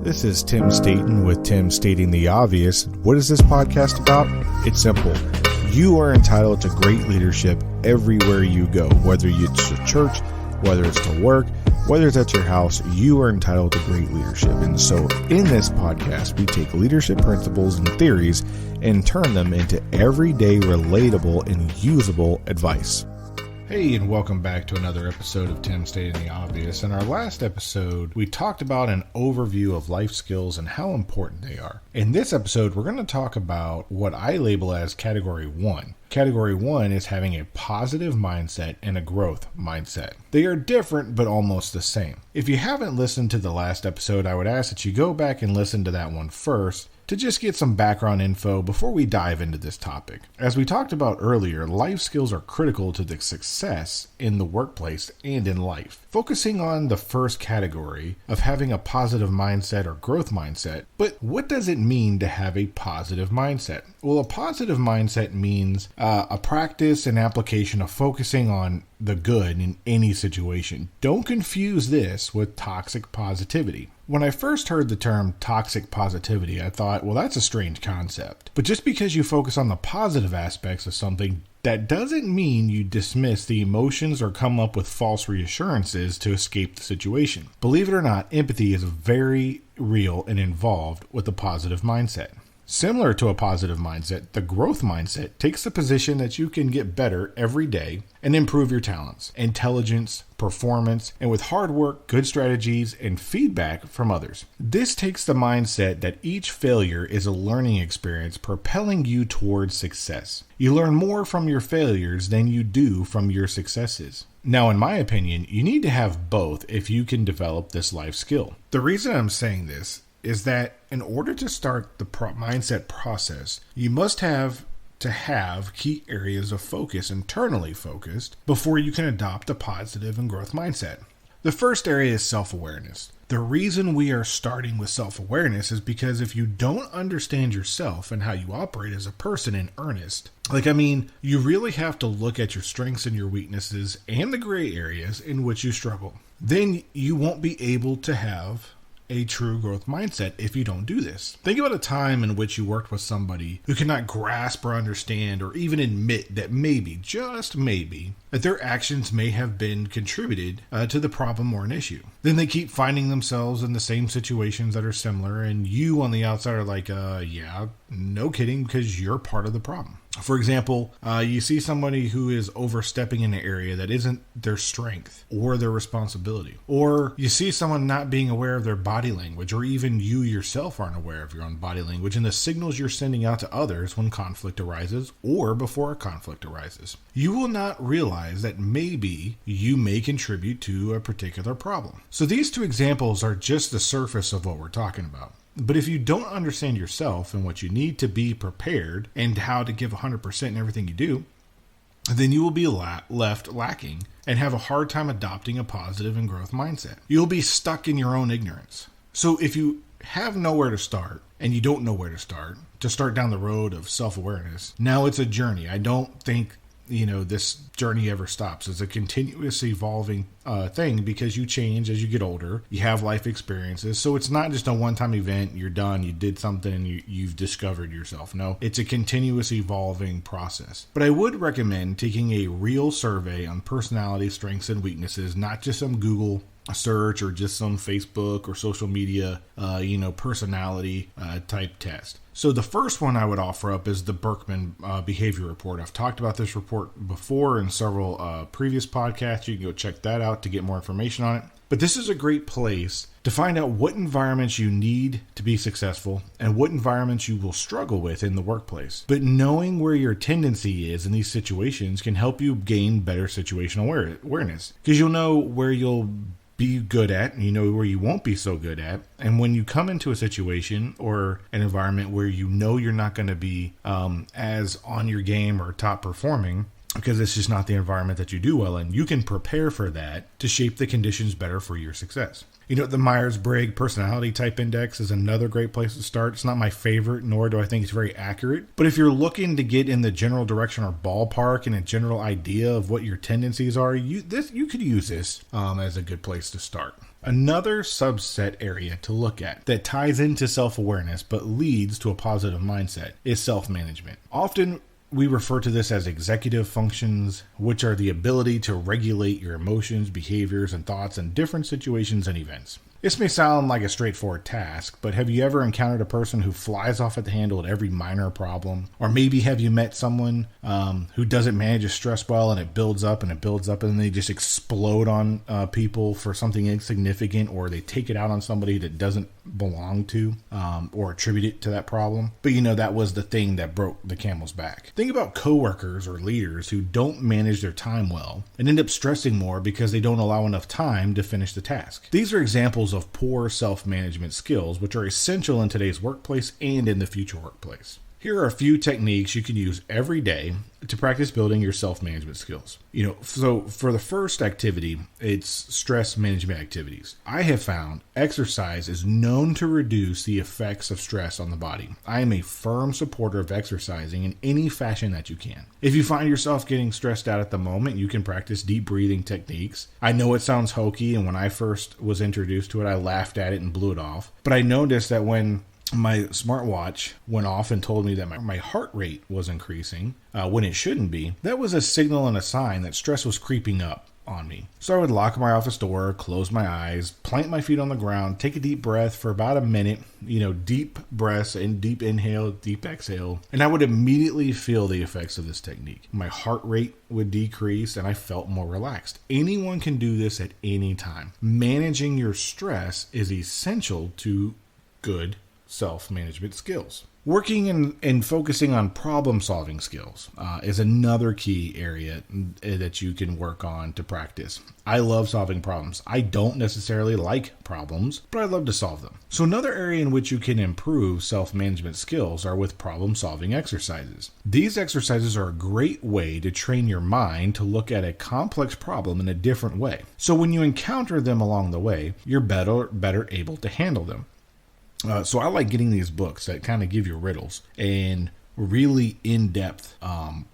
This is Tim Staten with Tim Stating the Obvious. What is this podcast about? It's simple. You are entitled to great leadership everywhere you go, whether it's to church, whether it's to work, whether it's at your house, you are entitled to great leadership. And so in this podcast, we take leadership principles and theories and turn them into everyday relatable and usable advice. Hey, and welcome back to another episode of Tim Stating the Obvious. In our last episode, we talked about an overview of life skills and how important they are. In this episode, we're going to talk about what I label as Category 1. Category 1 is having a positive mindset and a growth mindset. They are different, but almost the same. If you haven't listened to the last episode, I would ask that you go back and listen to that one first, to just get some background info before we dive into this topic. As we talked about earlier, life skills are critical to the success in the workplace and in life. Focusing on the first category of having a positive mindset or growth mindset, but what does it mean to have a positive mindset? Well, a positive mindset means a practice and application of focusing on the good in any situation. Don't confuse this with toxic positivity. When I first heard the term toxic positivity, I thought, well, that's a strange concept. But just because you focus on the positive aspects of something, that doesn't mean you dismiss the emotions or come up with false reassurances to escape the situation. Believe it or not, empathy is very real and involved with a positive mindset. Similar to a positive mindset, the growth mindset takes the position that you can get better every day and improve your talents, intelligence, performance, and with hard work, good strategies, and feedback from others. This takes the mindset that each failure is a learning experience propelling you towards success. You learn more from your failures than you do from your successes. Now, in my opinion, you need to have both if you can develop this life skill. The reason I'm saying this is that in order to start the mindset process, you must have to have key areas of focus internally focused before you can adopt a positive and growth mindset. The first area is self-awareness. The reason we are starting with self-awareness is because if you don't understand yourself and how you operate as a person in earnest, you really have to look at your strengths and your weaknesses and the gray areas in which you struggle. Then you won't be able to have a true growth mindset if you don't do this. Think about a time in which you worked with somebody who cannot grasp or understand or even admit that maybe, just maybe, that their actions may have been contributed to the problem or an issue. Then they keep finding themselves in the same situations that are similar, and you on the outside are like, yeah, no kidding, because you're part of the problem. For example, you see somebody who is overstepping in an area that isn't their strength or their responsibility. Or you see someone not being aware of their body language, or even you yourself aren't aware of your own body language and the signals you're sending out to others when conflict arises or before a conflict arises. You will not realize that maybe you may contribute to a particular problem. So these two examples are just the surface of what we're talking about. But if you don't understand yourself and what you need to be prepared and how to give 100% in everything you do, then you will be left lacking and have a hard time adopting a positive and growth mindset. You'll be stuck in your own ignorance. So if you have nowhere to start and you don't know where to start down the road of self-awareness, now it's a journey. I don't think this journey ever stops. It's a continuous evolving thing because you change as you get older. You have life experiences. So it's not just a one-time event. You're done. You did something and you've discovered yourself. No, it's a continuous evolving process. But I would recommend taking a real survey on personality, strengths, and weaknesses, not just some Google search or just some Facebook or social media, personality type test. So the first one I would offer up is the Berkman Behavior Report. I've talked about this report before in several previous podcasts. You can go check that out to get more information on it. But this is a great place to find out what environments you need to be successful and what environments you will struggle with in the workplace. But knowing where your tendency is in these situations can help you gain better situational awareness, because you'll know where you'll be good at, and you know where you won't be so good at. And when you come into a situation or an environment where you know you're not going to be as on your game or top performing, because it's just not the environment that you do well in, you can prepare for that to shape the conditions better for your success. The Myers-Briggs Personality Type Index is another great place to start. It's not my favorite, nor do I think it's very accurate. But if you're looking to get in the general direction or ballpark and a general idea of what your tendencies are, you could use this as a good place to start. Another subset area to look at that ties into self-awareness but leads to a positive mindset is self-management. Often we refer to this as executive functions, which are the ability to regulate your emotions, behaviors, and thoughts in different situations and events. This may sound like a straightforward task, but have you ever encountered a person who flies off at the handle at every minor problem? Or maybe have you met someone who doesn't manage his stress well, and it builds up and it builds up, and then they just explode on people for something insignificant, or they take it out on somebody that doesn't belong to or attribute it to that problem. But that was the thing that broke the camel's back. Think about coworkers or leaders who don't manage their time well and end up stressing more because they don't allow enough time to finish the task. These are examples of poor self-management skills, which are essential in today's workplace and in the future workplace. Here are a few techniques you can use every day to practice building your self-management skills. So for the first activity, it's stress management activities. I have found exercise is known to reduce the effects of stress on the body. I am a firm supporter of exercising in any fashion that you can. If you find yourself getting stressed out at the moment, you can practice deep breathing techniques. I know it sounds hokey, and when I first was introduced to it, I laughed at it and blew it off. But I noticed that when my smartwatch went off and told me that my heart rate was increasing when it shouldn't be, that was a signal and a sign that stress was creeping up on me. So I would lock my office door, close my eyes, plant my feet on the ground, take a deep breath for about a minute, deep breaths and deep inhale, deep exhale, and I would immediately feel the effects of this technique. My heart rate would decrease and I felt more relaxed. Anyone can do this at any time. Managing your stress is essential to good self-management skills. Working and focusing on problem-solving skills is another key area that you can work on to practice. I love solving problems. I don't necessarily like problems, but I love to solve them. So another area in which you can improve self-management skills are with problem-solving exercises. These exercises are a great way to train your mind to look at a complex problem in a different way. So when you encounter them along the way, you're better able to handle them. So I like getting these books that kind of give you riddles and really in-depth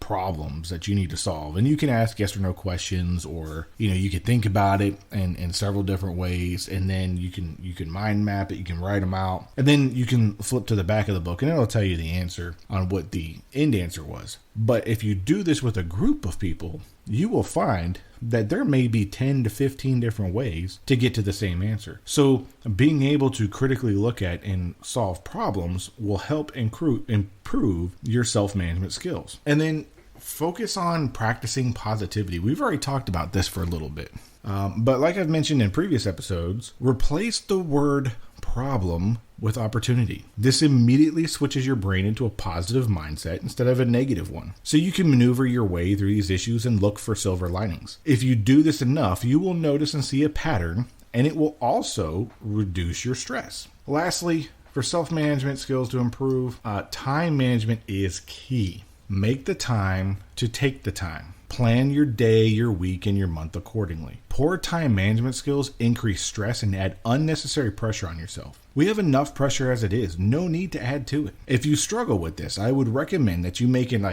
problems that you need to solve. And you can ask yes or no questions, or you can think about it in several different ways, and then you can mind map it, you can write them out, and then you can flip to the back of the book and it'll tell you the answer on what the end answer was. But if you do this with a group of people, you will find that there may be 10 to 15 different ways to get to the same answer. So being able to critically look at and solve problems will help improve your self-management skills. And then focus on practicing positivity. We've already talked about this for a little bit. But like I've mentioned in previous episodes, replace the word problem with opportunity. This immediately switches your brain into a positive mindset instead of a negative one. So you can maneuver your way through these issues and look for silver linings. If you do this enough, you will notice and see a pattern, and it will also reduce your stress. Lastly, for self-management skills to improve, time management is key. Make the time to take the time. Plan your day, your week, and your month accordingly. Poor time management skills increase stress and add unnecessary pressure on yourself. We have enough pressure as it is. No need to add to it. If you struggle with this, I would recommend that you make an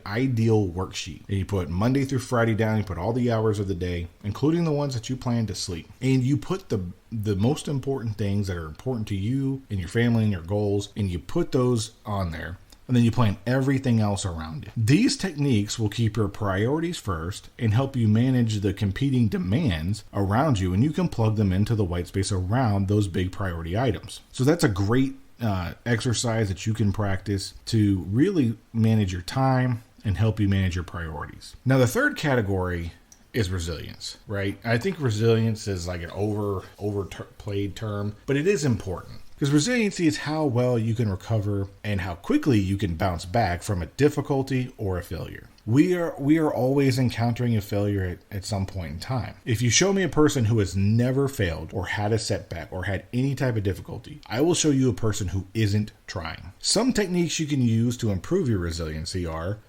ideal worksheet. And you put Monday through Friday down, you put all the hours of the day, including the ones that you plan to sleep. And you put the most important things that are important to you and your family and your goals, and you put those on there. And then you plan everything else around it. These techniques will keep your priorities first and help you manage the competing demands around you, and you can plug them into the white space around those big priority items. So that's a great exercise that you can practice to really manage your time and help you manage your priorities. Now, the third category is resilience, right? I think resilience is like an overplayed term, but it is important. Because resiliency is how well you can recover and how quickly you can bounce back from a difficulty or a failure. We are always encountering a failure at some point in time. If you show me a person who has never failed or had a setback or had any type of difficulty, I will show you a person who isn't trying. Some techniques you can use to improve your resiliency are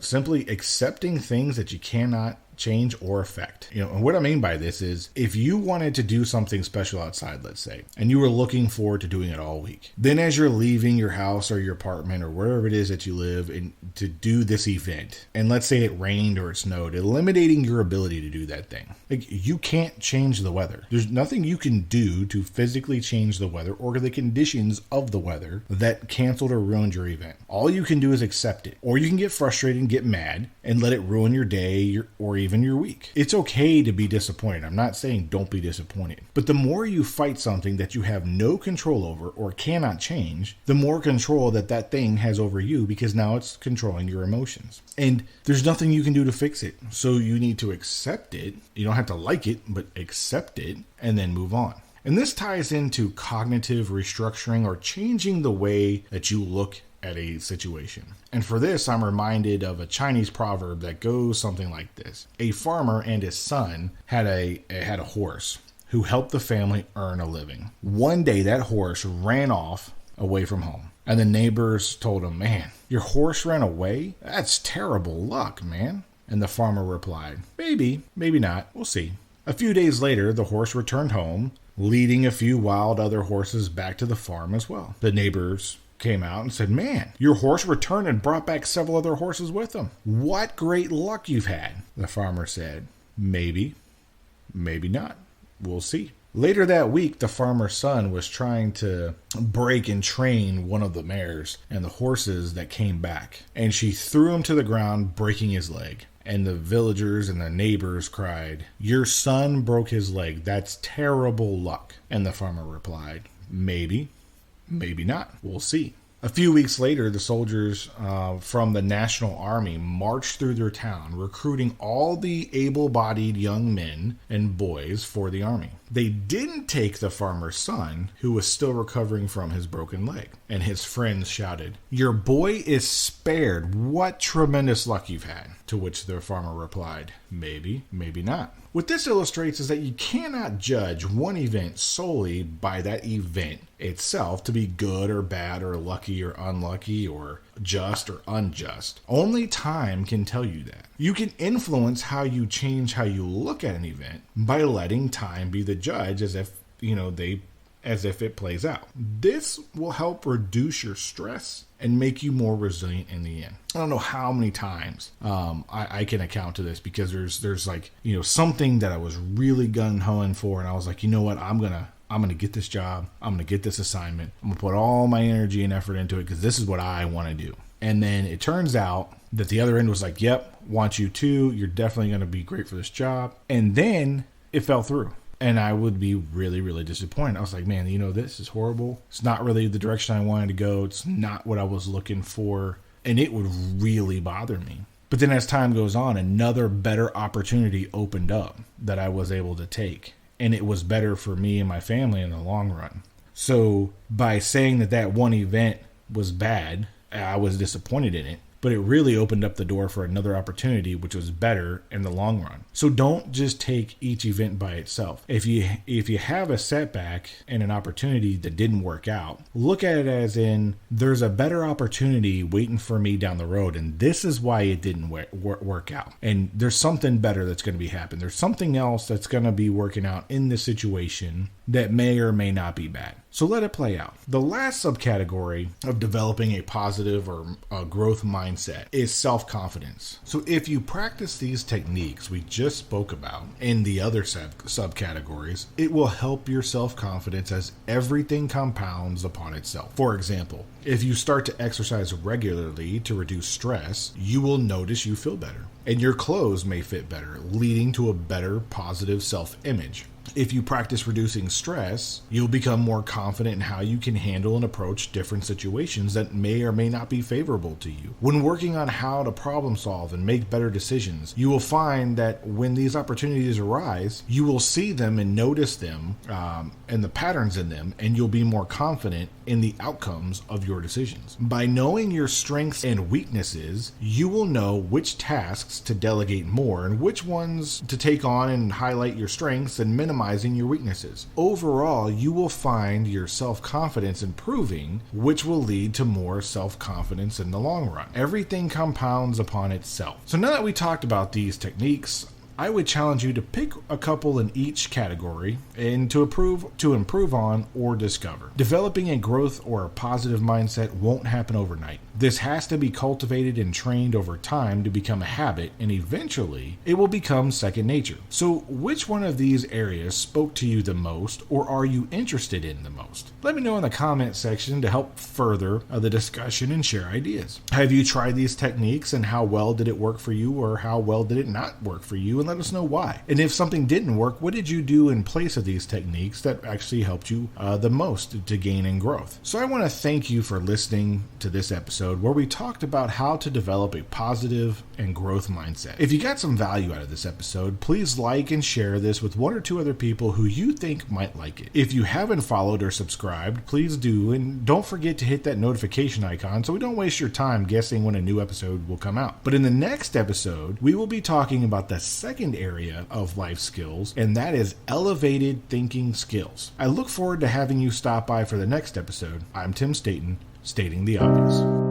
simply accepting things that you cannot change or affect. And what I mean by this is if you wanted to do something special outside, let's say, and you were looking forward to doing it all week, then as you're leaving your house or your apartment or wherever it is that you live and to do this event, and let's say it rained or it snowed, eliminating your ability to do that thing. Like, you can't change the weather. There's nothing you can do to physically change the weather or the conditions of the weather that canceled or ruined your event. All you can do is accept it, or you can get frustrated and get mad and let it ruin your day or even your week. It's okay to be disappointed. I'm not saying don't be disappointed, but the more you fight something that you have no control over or cannot change, the more control that thing has over you, because now it's controlling your emotions. And there's nothing you can do to fix it. So you need to accept it. You don't have to like it, but accept it and then move on. And this ties into cognitive restructuring, or changing the way that you look at a situation. And for this, I'm reminded of a Chinese proverb that goes something like this. A farmer and his son had a horse who helped the family earn a living. One day that horse ran off away from home. And the neighbors told him, "Man, your horse ran away? That's terrible luck, man." And the farmer replied, "Maybe, maybe not. We'll see." A few days later, the horse returned home, leading a few wild other horses back to the farm as well. The neighbors came out and said, "Man, your horse returned and brought back several other horses with him. What great luck you've had." The farmer said, "Maybe, maybe not. We'll see." Later that week, the farmer's son was trying to break and train one of the mares and the horses that came back, and she threw him to the ground, breaking his leg. And the villagers and the neighbors cried, "Your son broke his leg. That's terrible luck." And the farmer replied, "Maybe, maybe not. We'll see." A few weeks later, the soldiers from the National Army marched through their town, recruiting all the able-bodied young men and boys for the army. They didn't take the farmer's son, who was still recovering from his broken leg. And his friends shouted, "Your boy is spared. What tremendous luck you've had." To which the farmer replied, "Maybe, maybe not." What this illustrates is that you cannot judge one event solely by that event itself to be good or bad or lucky or unlucky or just or unjust. Only time can tell you that. You can influence how you change how you look at an event by letting time be the judge, as if it plays out. This will help reduce your stress and make you more resilient in the end. I don't know how many times I can account to this, because there's like, something that I was really gung-hoing for, and I was like, you know what, I'm gonna get this job, I'm gonna get this assignment, I'm gonna put all my energy and effort into it because this is what I want to do. And then it turns out that the other end was like, "Yep, want you too, you're definitely gonna be great for this job." And then it fell through. And I would be really, really disappointed. I was like, "Man, this is horrible. It's not really the direction I wanted to go. It's not what I was looking for." And it would really bother me. But then as time goes on, another better opportunity opened up that I was able to take. And it was better for me and my family in the long run. So by saying that one event was bad, I was disappointed in it. But it really opened up the door for another opportunity, which was better in the long run. So don't just take each event by itself. If you have a setback and an opportunity that didn't work out, look at it as in, there's a better opportunity waiting for me down the road, and this is why it didn't work out. And there's something better that's going to be happening. There's something else that's going to be working out in this situation that may or may not be bad. So let it play out. The last subcategory of developing a positive or a growth mindset is self-confidence. So if you practice these techniques we just spoke about in the other subcategories, it will help your self-confidence as everything compounds upon itself. For example, if you start to exercise regularly to reduce stress, you will notice you feel better, and your clothes may fit better, leading to a better positive self-image. If you practice reducing stress, you'll become more confident in how you can handle and approach different situations that may or may not be favorable to you. When working on how to problem solve and make better decisions, you will find that when these opportunities arise, you will see them and notice them and the patterns in them, and you'll be more confident in the outcomes of your decisions. By knowing your strengths and weaknesses, you will know which tasks to delegate more and which ones to take on and highlight your strengths and minimizing your weaknesses. Overall, you will find your self-confidence improving, which will lead to more self-confidence in the long run. Everything compounds upon itself. So now that we talked about these techniques, I would challenge you to pick a couple in each category and to improve on or discover. Developing a growth or a positive mindset won't happen overnight. This has to be cultivated and trained over time to become a habit, and eventually it will become second nature. So which one of these areas spoke to you the most, or are you interested in the most? Let me know in the comment section to help further the discussion and share ideas. Have you tried these techniques, and how well did it work for you, or how well did it not work for you? And let us know why. And if something didn't work, what did you do in place of these techniques that actually helped you the most to gain in growth? So I want to thank you for listening to this episode where we talked about how to develop a positive and growth mindset. If you got some value out of this episode, please like and share this with one or two other people who you think might like it. If you haven't followed or subscribed, please do, and don't forget to hit that notification icon so we don't waste your time guessing when a new episode will come out. But in the next episode, we will be talking about the second area of life skills, and that is elevated thinking skills. I look forward to having you stop by for the next episode. I'm Tim Staten, stating the obvious.